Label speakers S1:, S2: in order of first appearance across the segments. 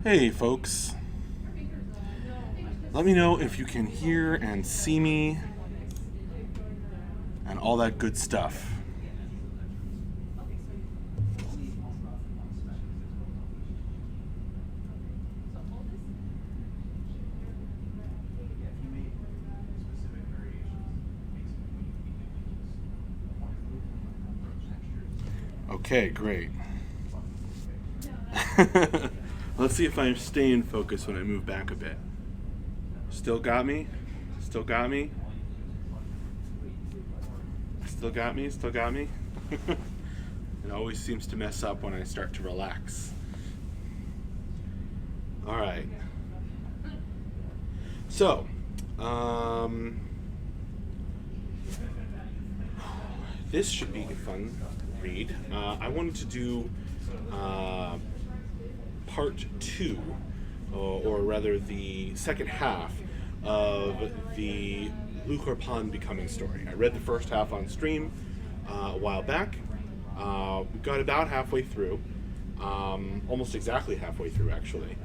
S1: Hey folks, let me know if you can hear and see me and all that good stuff. Okay, great. Let's see if I stay in focus when I move back a bit. Still got me? Still got me? Still got me? Still got me? It always seems to mess up when I start to relax. All right. So, this should be a fun read. I wanted to do part two, or rather the second half of the Luchorpan becoming story. I read the first half on stream a while back. We got about halfway through, almost exactly halfway through actually,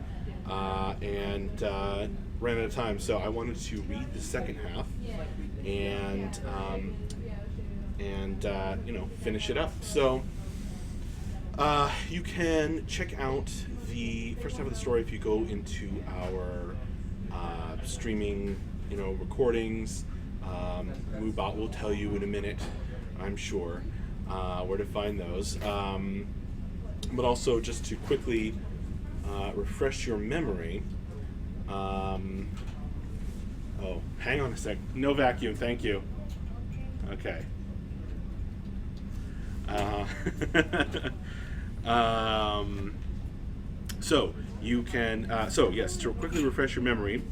S1: and ran out of time. So I wanted to read the second half and finish it up. So you can check out the first half of the story if you go into our streaming, recordings. Moobot will tell you in a minute, I'm sure, where to find those. But also, just to quickly refresh your memory. Oh, hang on a sec. No vacuum, thank you. Okay. So you can. So yes, to quickly refresh your memory,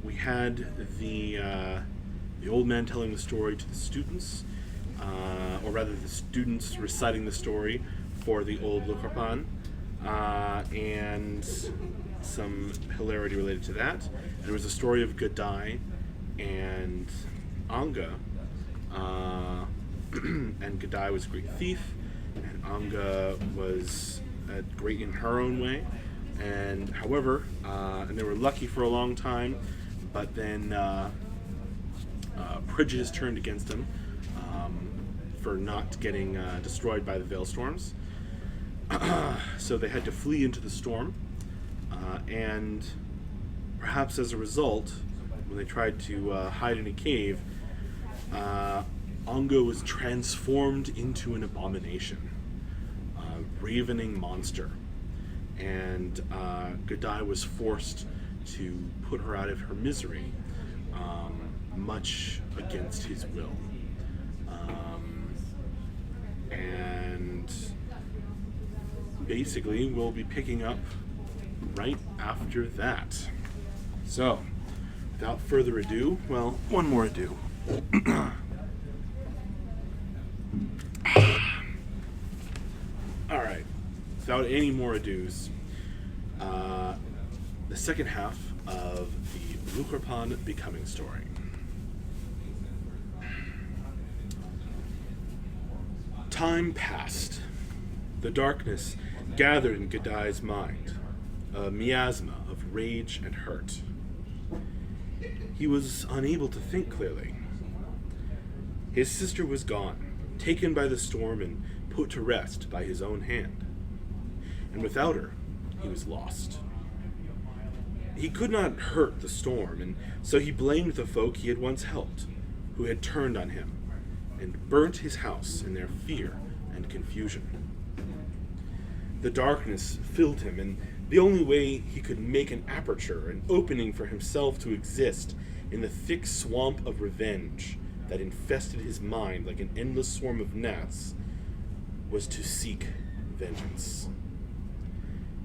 S1: we had the old man telling the story to the students, or rather, the students reciting the story for the old Luchorpan, and some hilarity related to that. There was a story of Gadai and Anga. And Gadai was a great thief, and Anga was great in her own way. And however, and they were lucky for a long time, but then prejudice turned against them for not getting destroyed by the Veilstorms. So they had to flee into the storm, and perhaps as a result, when they tried to hide in a cave, Anga was transformed into an abomination, a ravening monster, and Gadai was forced to put her out of her misery, much against his will. And basically, we'll be picking up right after that. So, without further ado, well, one more ado. Alright, without any more ados, the second half of the Luchorpan becoming story. Time passed. The darkness gathered in Gadai's mind, a miasma of rage and hurt. He was unable to think clearly. His sister was gone, taken by the storm and put to rest by his own hand. And without her, he was lost. He could not hurt the storm, and so he blamed the folk he had once helped, who had turned on him, and burnt his house in their fear and confusion. The darkness filled him, and the only way he could make an aperture, an opening for himself to exist in the thick swamp of revenge that infested his mind like an endless swarm of gnats, was to seek vengeance.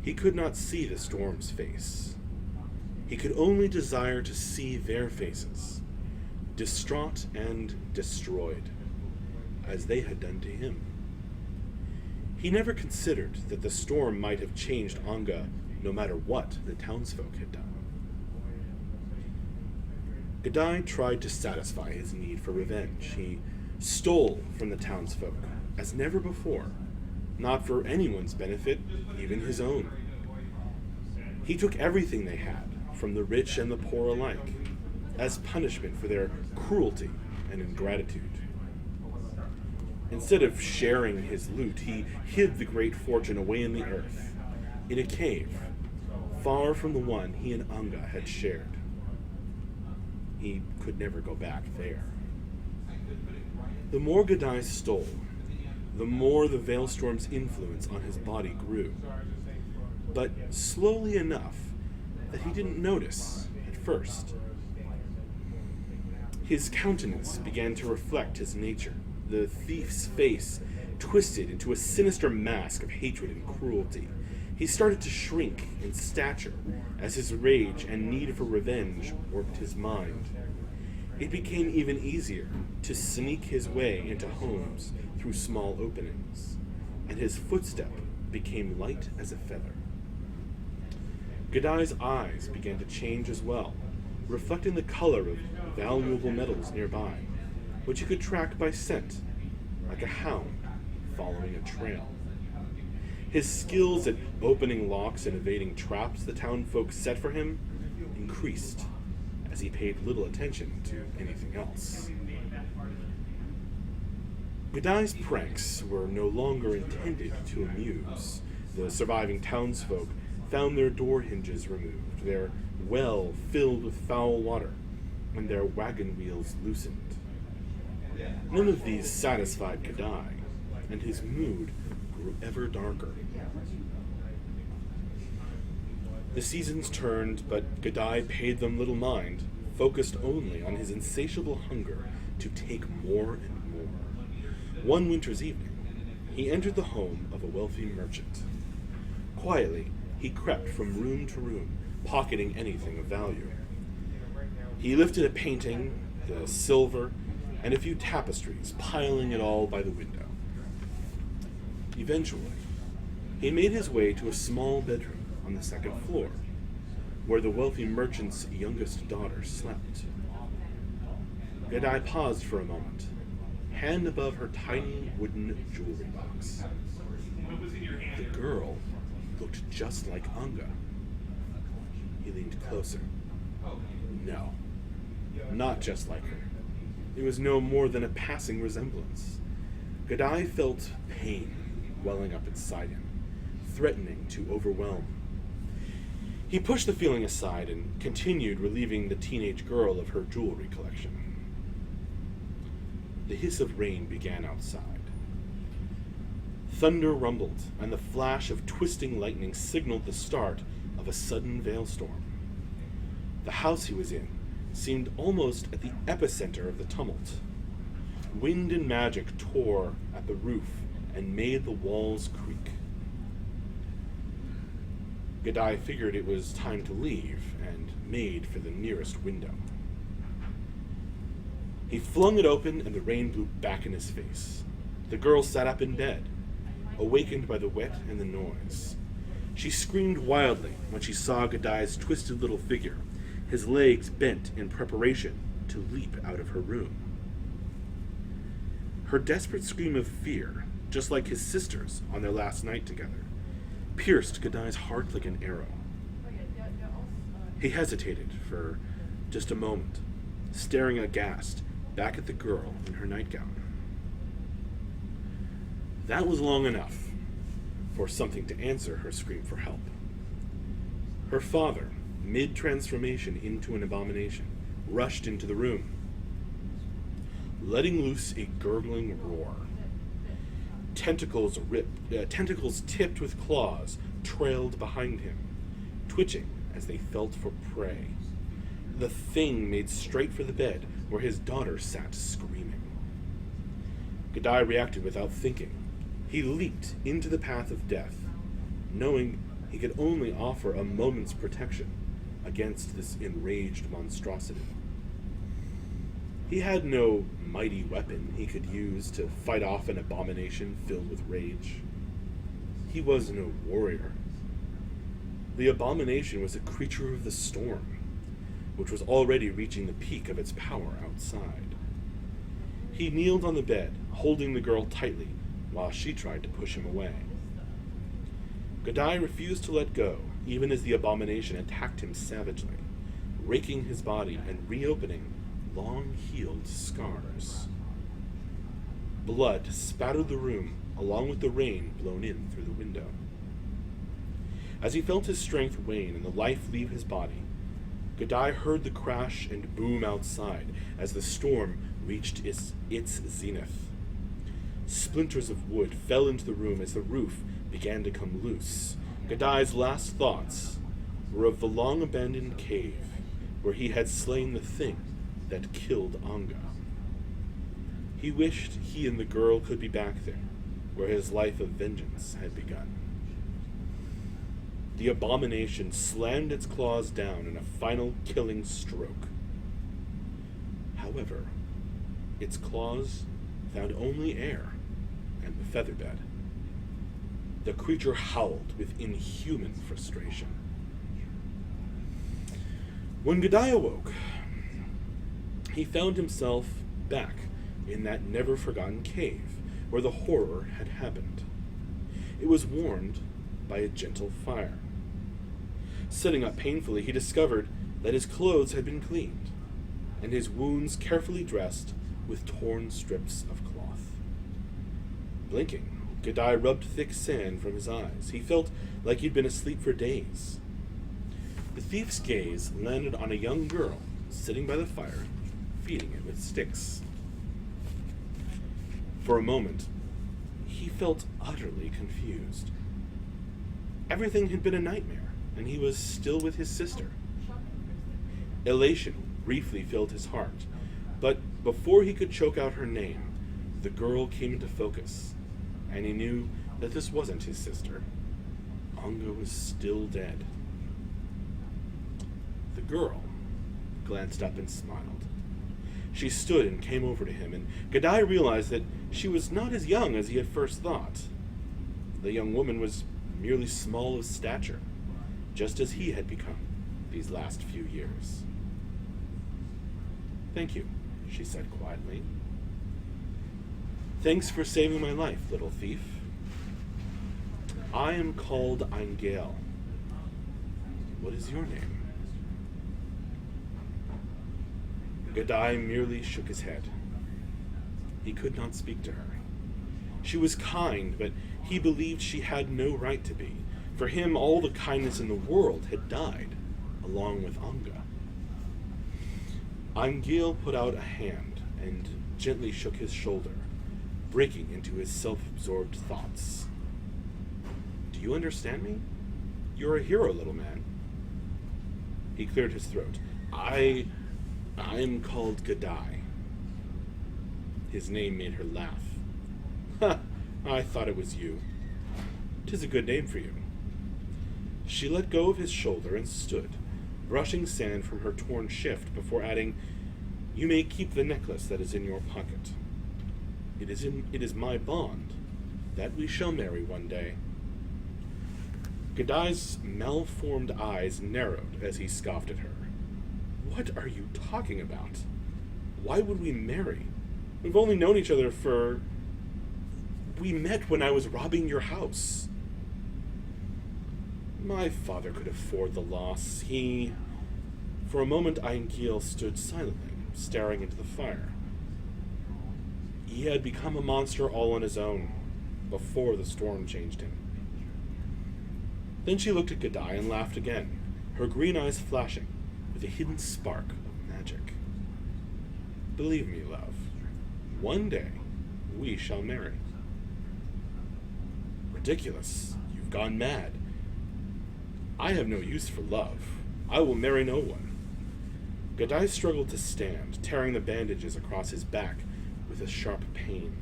S1: He could not see the storm's face. He could only desire to see their faces, distraught and destroyed, as they had done to him. He never considered that the storm might have changed Anga no matter what the townsfolk had done. Gadai tried to satisfy his need for revenge. He stole from the townsfolk, as never before, not for anyone's benefit, even his own. He took everything they had, from the rich and the poor alike, as punishment for their cruelty and ingratitude. Instead of sharing his loot, he hid the great fortune away in the earth, in a cave, far from the one he and Anga had shared. He could never go back there. The more Gadai stole, the more the Veilstorm's influence on his body grew, but slowly enough that he didn't notice at first. His countenance began to reflect his nature, the thief's face twisted into a sinister mask of hatred and cruelty. He started to shrink in stature as his rage and need for revenge warped his mind. It became even easier to sneak his way into homes through small openings, and his footstep became light as a feather. Gadai's eyes began to change as well, reflecting the color of valuable metals nearby, which he could track by scent, like a hound following a trail. His skills at opening locks and evading traps the townfolk set for him increased as he paid little attention to anything else. Gadai's pranks were no longer intended to amuse. The surviving townsfolk found their door hinges removed, their well filled with foul water, and their wagon wheels loosened. None of these satisfied Gadai, and his mood grew ever darker. The seasons turned, but Gadai paid them little mind, focused only on his insatiable hunger to take more and more. One winter's evening, he entered the home of a wealthy merchant. Quietly, he crept from room to room, pocketing anything of value. He lifted a painting, the silver, and a few tapestries, piling it all by the window. Eventually, he made his way to a small bedroom on the second floor, where the wealthy merchant's youngest daughter slept. Gadai paused for a moment, hand above her tiny wooden jewelry box. The girl looked just like Anga. He leaned closer. No, not just like her. It was no more than a passing resemblance. Gadai felt pain welling up inside him, threatening to overwhelm. He pushed the feeling aside and continued relieving the teenage girl of her jewelry collection. The hiss of rain began outside. Thunder rumbled, and the flash of twisting lightning signaled the start of a sudden Veilstorm. The house he was in seemed almost at the epicenter of the tumult. Wind and magic tore at the roof and made the walls creak. Gadai figured it was time to leave and made for the nearest window. He flung it open and the rain blew back in his face. The girl sat up in bed, awakened by the wet and the noise. She screamed wildly when she saw Gadai's twisted little figure, his legs bent in preparation to leap out of her room. Her desperate scream of fear, just like his sister's on their last night together, pierced Gadai's heart like an arrow. He hesitated for just a moment, staring aghast back at the girl in her nightgown. That was long enough for something to answer her scream for help. Her father, mid-transformation into an abomination, rushed into the room, letting loose a gurgling roar. Tentacles tipped with claws trailed behind him, twitching as they felt for prey. The thing made straight for the bed where his daughter sat screaming. Gadai reacted without thinking. He leaped into the path of death, knowing he could only offer a moment's protection against this enraged monstrosity. He had no mighty weapon he could use to fight off an abomination filled with rage. He was no warrior. The abomination was a creature of the storm, which was already reaching the peak of its power outside. He kneeled on the bed, holding the girl tightly while she tried to push him away. Gadai refused to let go even as the abomination attacked him savagely, raking his body and reopening long-healed scars. Blood spattered the room along with the rain blown in through the window. As he felt his strength wane and the life leave his body, Godai heard the crash and boom outside as the storm reached its zenith. Splinters of wood fell into the room as the roof began to come loose. Godai's last thoughts were of the long-abandoned cave where he had slain the thing that killed Anga. He wished he and the girl could be back there, where his life of vengeance had begun. The abomination slammed its claws down in a final killing stroke. However, its claws found only air and the feather bed. The creature howled with inhuman frustration. When Godai awoke, he found himself back in that never-forgotten cave where the horror had happened. It was warmed by a gentle fire. Sitting up painfully, he discovered that his clothes had been cleaned, and his wounds carefully dressed with torn strips of cloth. Blinking, Godai rubbed thick sand from his eyes. He felt like he'd been asleep for days. The thief's gaze landed on a young girl sitting by the fire, feeding it with sticks. For a moment, he felt utterly confused. Everything had been a nightmare, and he was still with his sister. Elation briefly filled his heart, but before he could choke out her name, the girl came into focus, and he knew that this wasn't his sister. Anga was still dead. The girl glanced up and smiled. She stood and came over to him, and Godai realized that she was not as young as he had first thought. The young woman was merely small of stature, just as he had become these last few years. "Thank you," she said quietly. "Thanks for saving my life, little thief. I am called Angel. What is your name?" Godai merely shook his head. He could not speak to her. She was kind, but he believed she had no right to be. For him, all the kindness in the world had died, along with Anga. Angel put out a hand and gently shook his shoulder, breaking into his self-absorbed thoughts. "Do you understand me? You're a hero, little man." He cleared his throat. I'm called Godai." His name made her laugh. "Ha! I thought it was you. 'Tis a good name for you." She let go of his shoulder and stood, brushing sand from her torn shift before adding, "You may keep the necklace that is in your pocket. It is my bond that we shall marry one day." Godai's malformed eyes narrowed as he scoffed at her. "What are you talking about? Why would we marry? We've only known each other for... We met when I was robbing your house." "My father could afford the loss. For a moment, Angel stood silently, staring into the fire. He had become a monster all on his own, before the storm changed him. Then she looked at Godai and laughed again, her green eyes flashing with a hidden spark of magic. "Believe me, love, one day we shall marry." "Ridiculous. You've gone mad." "I have no use for love. I will marry no one." Godai struggled to stand, tearing the bandages across his back with a sharp pain.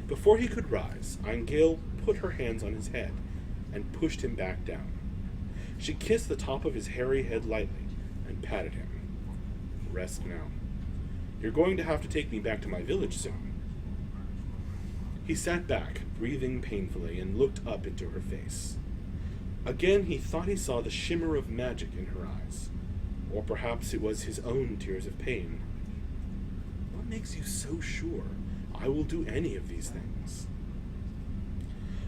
S1: Before he could rise, Angel put her hands on his head and pushed him back down. She kissed the top of his hairy head lightly and patted him. "Rest now. You're going to have to take me back to my village soon." He sat back, breathing painfully, and looked up into her face. Again he thought he saw the shimmer of magic in her eyes, or perhaps it was his own tears of pain. "What makes you so sure I will do any of these things?"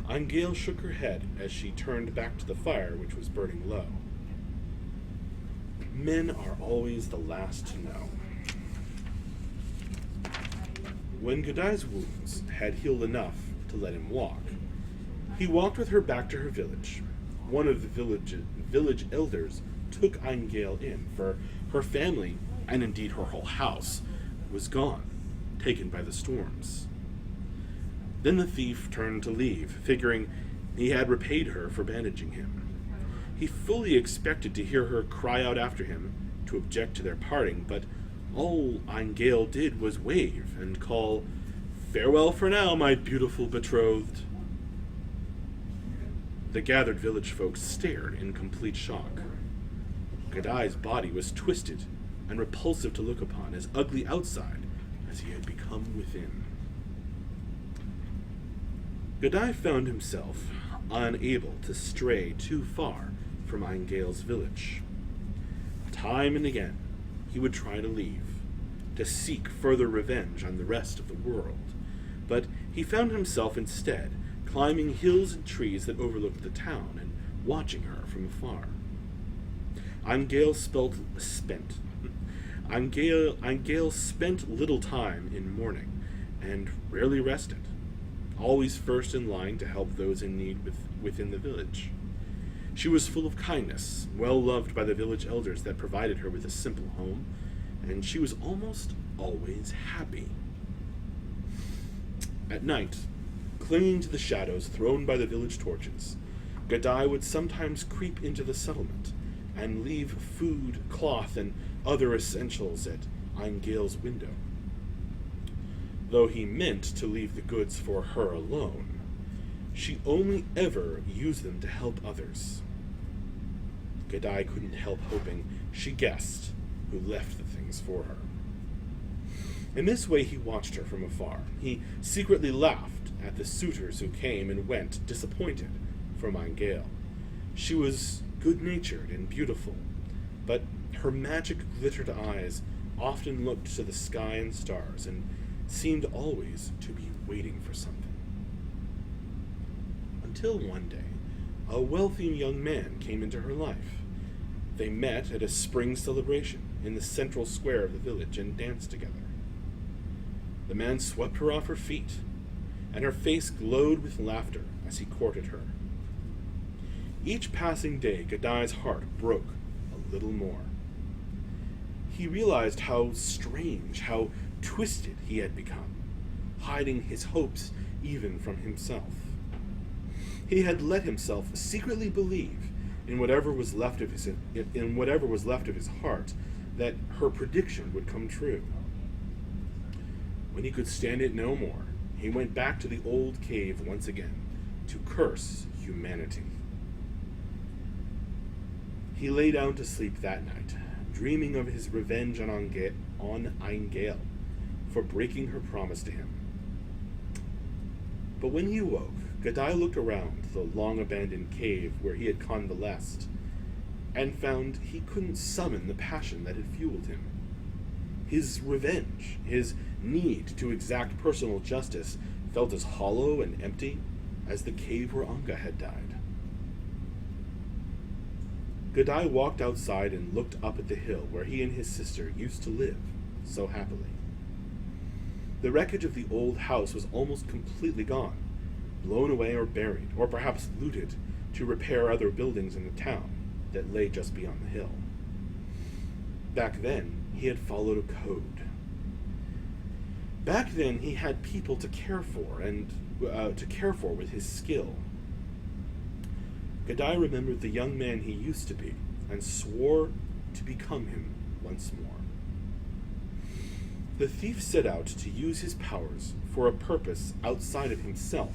S1: Angale shook her head as she turned back to the fire, which was burning low. Men are always the last to know. When Godai's wounds had healed enough to let him walk, he walked with her back to her village. One of the village elders took Angale in, for her family, and indeed her whole house, was gone, taken by the storms. Then the thief turned to leave, figuring he had repaid her for bandaging him. He fully expected to hear her cry out after him to object to their parting, but all Angale did was wave and call, "Farewell for now, my beautiful betrothed." The gathered village folk stared in complete shock. Godai's body was twisted and repulsive to look upon, as ugly outside as he had become within. Godai found himself unable to stray too far from Angale's village. Time and again, he would try to leave, to seek further revenge on the rest of the world, but he found himself instead climbing hills and trees that overlooked the town and watching her from afar. Angale spent little time in mourning and rarely rested, always first in line to help those in need within the village. She was full of kindness, well loved by the village elders that provided her with a simple home, and she was almost always happy. At night, clinging to the shadows thrown by the village torches, Godai would sometimes creep into the settlement and leave food, cloth, and other essentials at Angale's window. Though he meant to leave the goods for her alone, she only ever used them to help others. Godai couldn't help hoping she guessed who left the things for her. In this way he watched her from afar. He secretly laughed at the suitors who came and went, disappointed from Angale. She was good-natured and beautiful, but her magic-glittered eyes often looked to the sky and stars and seemed always to be waiting for something. Until one day, a wealthy young man came into her life. They met at a spring celebration in the central square of the village and danced together. The man swept her off her feet, and her face glowed with laughter as he courted her. Each passing day, Godai's heart broke a little more. He realized how strange, how twisted he had become, hiding his hopes even from himself. He had let himself secretly believe in whatever was left of his heart that her prediction would come true. When he could stand it no more, he went back to the old cave once again to curse humanity. He lay down to sleep that night, dreaming of his revenge on Angale for breaking her promise to him. But when he awoke, Godai looked around the long-abandoned cave where he had convalesced and found he couldn't summon the passion that had fueled him. His revenge, his need to exact personal justice, felt as hollow and empty as the cave where Anga had died. Godai walked outside and looked up at the hill where he and his sister used to live so happily. The wreckage of the old house was almost completely gone, blown away or buried, or perhaps looted to repair other buildings in the town that lay just beyond the hill. Back then, he had followed a code. Back then, he had people to care for with his skill. Godai remembered the young man he used to be and swore to become him once more. The thief set out to use his powers for a purpose outside of himself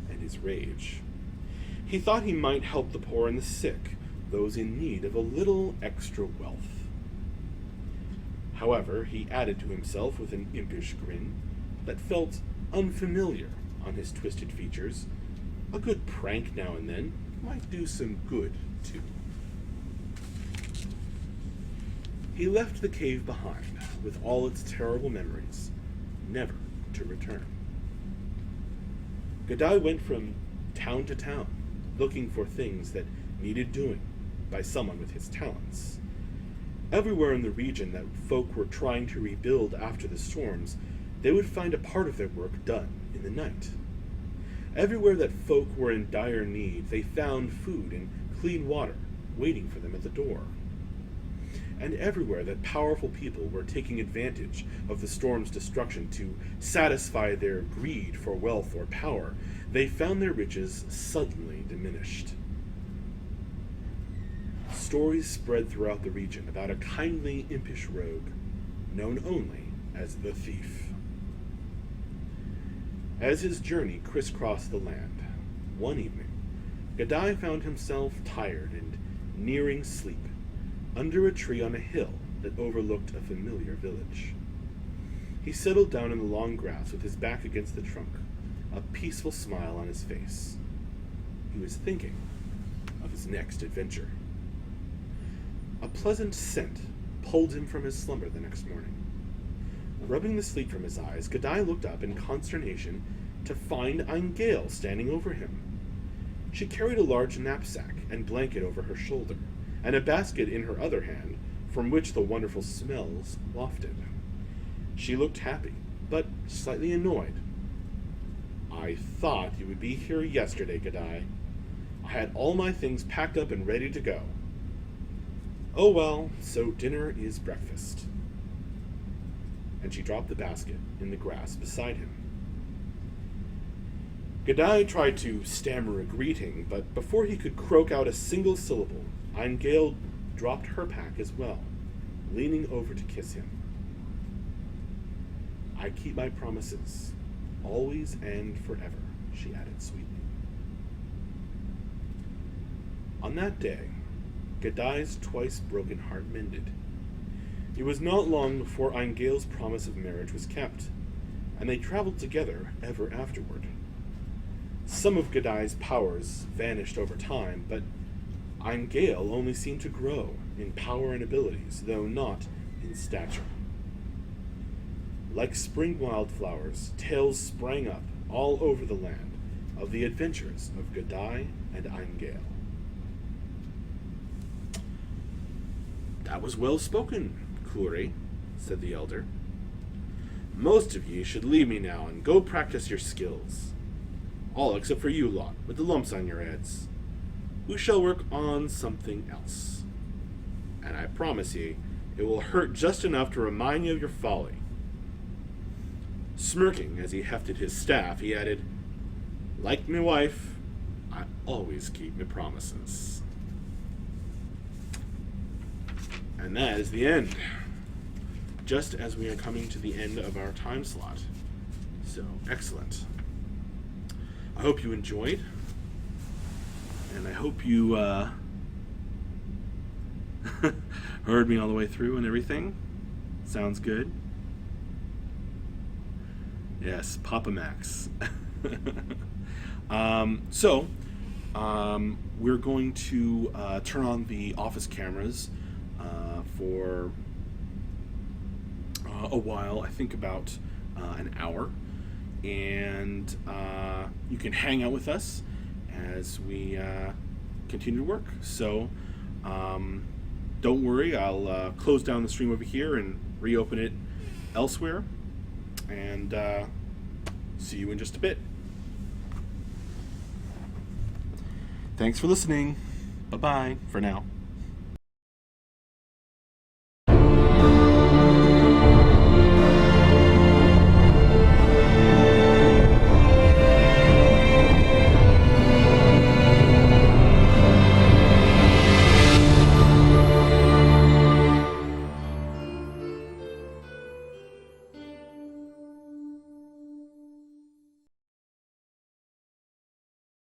S1: and his rage. He thought he might help the poor and the sick, those in need of a little extra wealth. However, he added to himself with an impish grin that felt unfamiliar on his twisted features. A good prank now and then might do some good, too. He left the cave behind, with all its terrible memories, never to return. Godai went from town to town, looking for things that needed doing by someone with his talents. Everywhere in the region that folk were trying to rebuild after the storms, they would find a part of their work done in the night. Everywhere that folk were in dire need, they found food and clean water waiting for them at the door. And everywhere that powerful people were taking advantage of the storm's destruction to satisfy their greed for wealth or power, they found their riches suddenly diminished. Stories spread throughout the region about a kindly, impish rogue, known only as the Thief. As his journey crisscrossed the land, one evening, Gadai found himself tired and nearing sleep under a tree on a hill that overlooked a familiar village. He settled down in the long grass with his back against the trunk, a peaceful smile on his face. He was thinking of his next adventure. A pleasant scent pulled him from his slumber the next morning. Rubbing the sleep from his eyes, Gadai looked up in consternation to find Eingale standing over him. She carried a large knapsack and blanket over her shoulder, and a basket in her other hand, from which the wonderful smells wafted. She looked happy, but slightly annoyed. "I thought you would be here yesterday, Gadai. I had all my things packed up and ready to go." "Oh well, so dinner is breakfast." And she dropped the basket in the grass beside him. Gadai tried to stammer a greeting, but before he could croak out a single syllable, Eingale dropped her pack as well, leaning over to kiss him. "I keep my promises, always and forever," she added sweetly. On that day, Gadai's twice broken heart mended. It was not long before Eingale's promise of marriage was kept, and they traveled together ever afterward. Some of Gadai's powers vanished over time, but Eingale only seemed to grow in power and abilities, though not in stature. Like spring wildflowers, tales sprang up all over the land of the adventures of Gadai and Eingale. "That was well spoken, Clury," said the elder. "Most of ye should leave me now and go practice your skills. All except for you lot, with the lumps on your heads. We shall work on something else. And I promise ye, it will hurt just enough to remind you of your folly." Smirking as he hefted his staff, he added, "Like me wife, I always keep me promises." And that is the end. Just as we are coming to the end of our time slot. So, excellent. I hope you enjoyed. And I hope you heard me all the way through and everything. Sounds good. Yes, Papa Max. We're going to turn on the office cameras for a while, I think about an hour. And you can hang out with us as we continue to work. So don't worry, I'll close down the stream over here and reopen it elsewhere. And see you in just a bit. Thanks for listening. Bye-bye for now.